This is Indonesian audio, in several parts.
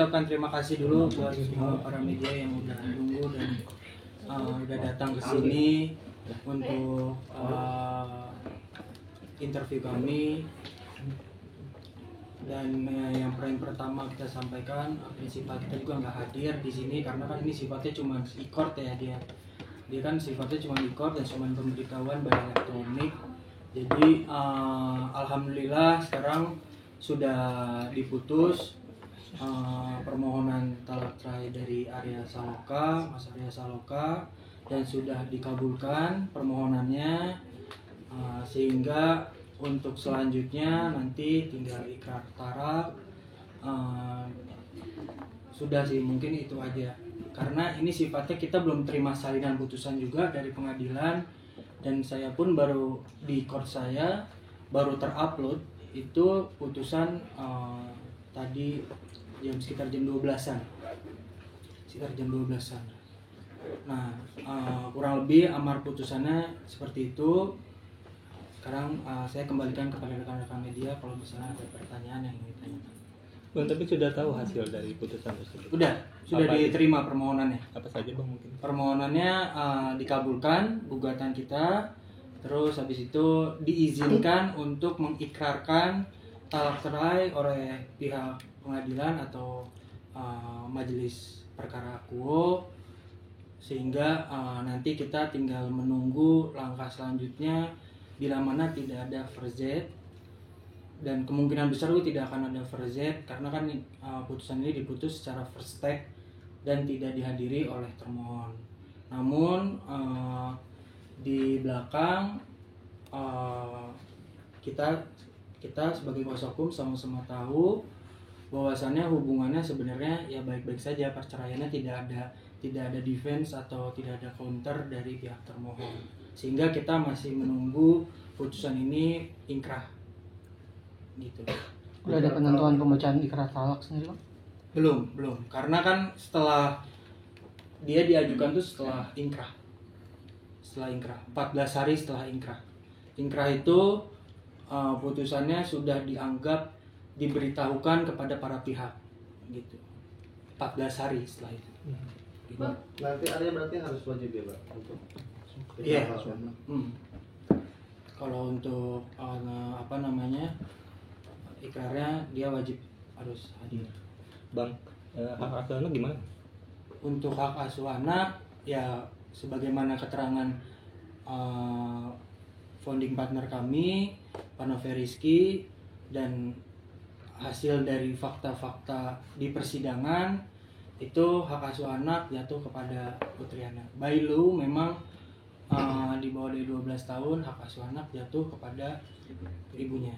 ucapkan terima kasih dulu buat semua para media yang udah nunggu dan udah datang ke sini untuk interview kami. Dan yang paling pertama kita sampaikan, prinsipal kita juga nggak hadir di sini karena kan ini sifatnya cuma e-court ya, dia kan sifatnya cuma e-court dan cuma pemberitahuan by elektronik. Jadi alhamdulillah sekarang sudah diputus permohonan talak cerai dari Mas Arya Saloka, dan sudah dikabulkan permohonannya, sehingga untuk selanjutnya nanti tinggal ikrar talak. Sudah sih, mungkin itu aja karena ini sifatnya kita belum terima salinan putusan juga dari pengadilan, dan saya pun baru di court saya baru terupload itu putusan tadi sekitar jam 12-an. Nah, kurang lebih amar putusannya seperti itu. Sekarang saya kembalikan kepada rekan-rekan media kalau misalnya ada pertanyaan yang ingin ditanyakan. Bang, tapi sudah tahu hasil dari putusan tersebut? Sudah diterima permohonannya. Apa saja Bang mungkin? Permohonannya dikabulkan gugatan kita, terus habis itu diizinkan untuk mengikrarkan talak cerai oleh pihak pengadilan atau majelis perkara akuo, sehingga nanti kita tinggal menunggu langkah selanjutnya bila mana tidak ada verzet, dan kemungkinan besar itu tidak akan ada verzet karena kan putusan ini diputus secara first take dan tidak dihadiri oleh termohon. Namun di belakang kita sebagai kuasa hukum sama-sama tahu bahwasannya hubungannya sebenarnya ya baik-baik saja, perceraiannya tidak ada defense atau tidak ada counter dari pihak termohon, sehingga kita masih menunggu putusan ini ingkrah gitu. Udah ada penentuan pembacaan ikrar talak sendiri Bang? Belum, karena kan setelah dia diajukan tuh setelah ingkrah 14 hari setelah ingkrah itu putusannya sudah dianggap diberitahukan kepada para pihak gitu 14 hari setelah itu. Bang, nanti Arya berarti harus wajib ya Bang untuk iya. Kalau untuk ikrarnya dia wajib harus hadir. Bang, hak asuh anak gimana? Untuk hak asuh anak ya sebagaimana keterangan founding partner kami Pak Noveriski, dan hasil dari fakta-fakta di persidangan itu hak asuh anak jatuh kepada Putriana. By law memang di bawah dari 12 tahun hak asuh anak jatuh kepada ibunya.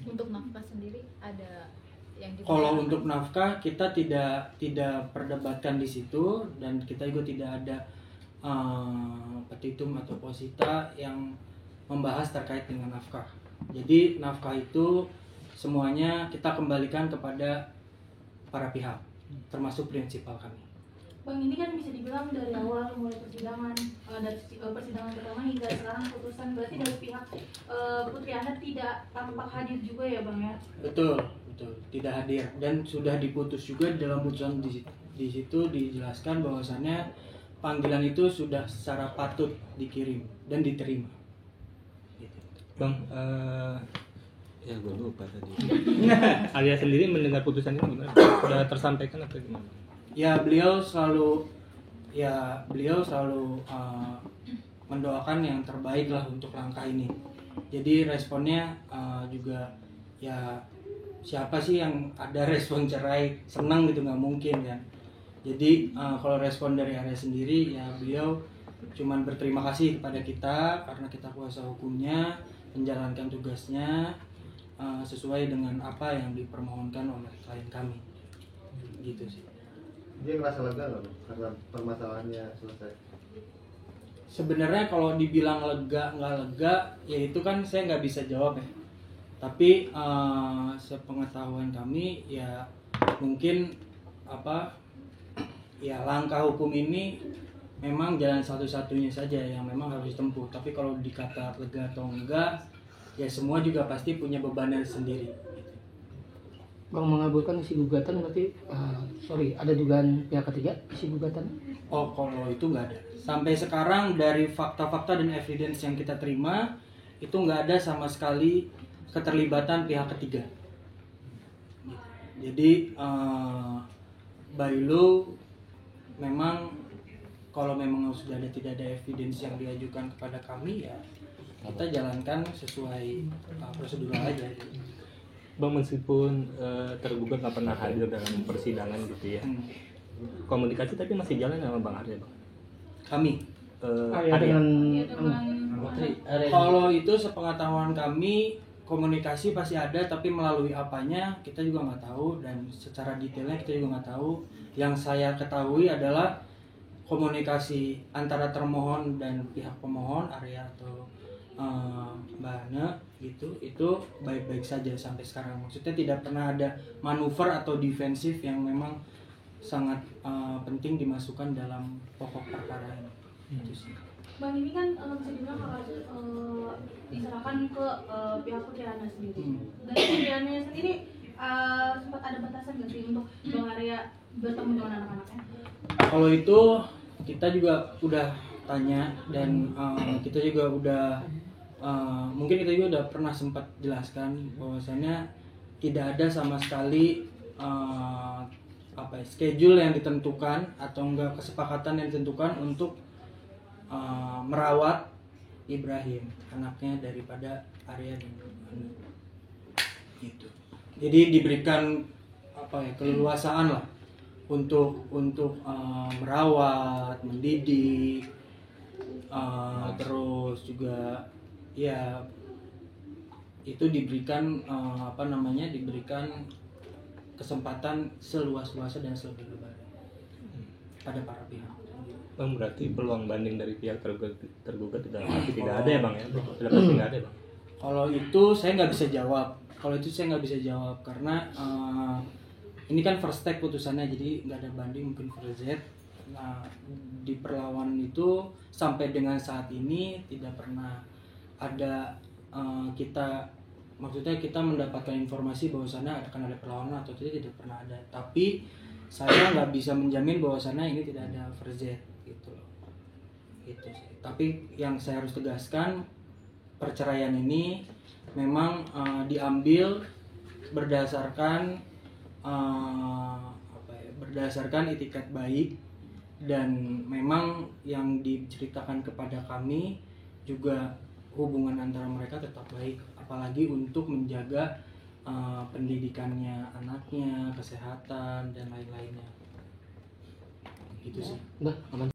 Untuk nafkah sendiri ada yang kalau untuk nafkah kita tidak perdebatkan di situ, dan kita juga tidak ada petitum atau posita yang membahas terkait dengan nafkah. Jadi nafkah itu semuanya kita kembalikan kepada para pihak, termasuk prinsipal kami. Bang, ini kan bisa dibilang dari awal mulai persidangan, dari persidangan pertama hingga sekarang putusan, berarti dari pihak Putriana tidak tampak hadir juga ya Bang ya? Betul, tidak hadir, dan sudah diputus juga dalam putusan di situ dijelaskan bahwasannya panggilan itu sudah secara patut dikirim dan diterima. Gitu. Bang, ya gue lupa tadi. Arya sendiri mendengar putusan ini gimana? Sudah tersampaikan atau gimana? Ya beliau selalu mendoakan yang terbaik lah untuk langkah ini. Jadi responnya juga ya siapa sih yang ada respon cerai senang gitu, nggak mungkin kan. Jadi kalau respon dari Arya sendiri ya beliau cuman berterima kasih kepada kita karena kita kuasa hukumnya menjalankan tugasnya sesuai dengan apa yang dipermohonkan oleh klien kami. Gitu sih. Dia ngerasa lega nggak karena permasalahannya selesai? Sebenarnya kalau dibilang lega nggak lega, ya itu kan saya nggak bisa jawab ya. Tapi sepengetahuan kami ya mungkin ya langkah hukum ini memang jalan satu-satunya saja yang memang harus ditempuh. Tapi kalau dikata lega atau enggak, ya semua juga pasti punya beban sendiri. Bang mengabulkan isi gugatan berarti ada dugaan pihak ketiga isi gugatan. Oh, kalau itu nggak ada. Sampai sekarang dari fakta-fakta dan evidence yang kita terima itu nggak ada sama sekali keterlibatan pihak ketiga. Jadi by law memang kalau memang sudah tidak ada evidence yang diajukan kepada kami, ya kita jalankan sesuai prosedural aja. Bang, meskipun tergugat nggak pernah hadir dalam persidangan gitu ya, komunikasi tapi masih jalan sama Bang Arya, Bang? Kami Arya dengan kalau itu sepengetahuan kami komunikasi pasti ada, tapi melalui apanya kita juga nggak tahu, dan secara detailnya kita juga nggak tahu. Yang saya ketahui adalah komunikasi antara termohon dan pihak pemohon Arya atau Mbak Hana gitu, itu baik-baik saja sampai sekarang. Maksudnya tidak pernah ada manuver atau defensif yang memang sangat penting dimasukkan dalam pokok perkara ini. Itu sih. Bang, ini kan bisa dibilang kakak diserahkan ke pihak Putri Hana sendiri. Dari Putri Hana sendiri sempat ada batasan nggak sih untuk Bang Arya bertemu dengan anak-anaknya? Kalau itu kita juga udah tanya, dan kita juga udah mungkin kita juga udah pernah sempat jelaskan bahwasannya tidak ada sama sekali schedule yang ditentukan atau enggak kesepakatan yang ditentukan untuk merawat Ibrahim, anaknya daripada Arya dan Hana. Gitu. Jadi diberikan keleluasaan lah untuk merawat, mendidik, terus juga ya itu diberikan diberikan kesempatan seluas-luasnya dan selebar-lebarnya pada para pihak. Bang, berarti peluang banding dari pihak tergugat tidak ada ya, Bang ya? Tidak pasti nggak ada, Bang. Kalau itu saya nggak bisa jawab. Karena ini kan first step putusannya, jadi nggak ada banding, mungkin first Z. Nah, di perlawanan itu sampai dengan saat ini tidak pernah ada kita mendapatkan informasi bahwasannya akan ada perlawanan atau tidak pernah ada. Tapi saya nggak bisa menjamin bahwasannya ini tidak ada first Z gitu loh. Gitu sih. Tapi yang saya harus tegaskan, perceraian ini memang diambil berdasarkan itikat baik, dan memang yang diceritakan kepada kami juga hubungan antara mereka tetap baik, apalagi untuk menjaga pendidikannya anaknya, kesehatan dan lain-lainnya. Gitu sih. udah aman.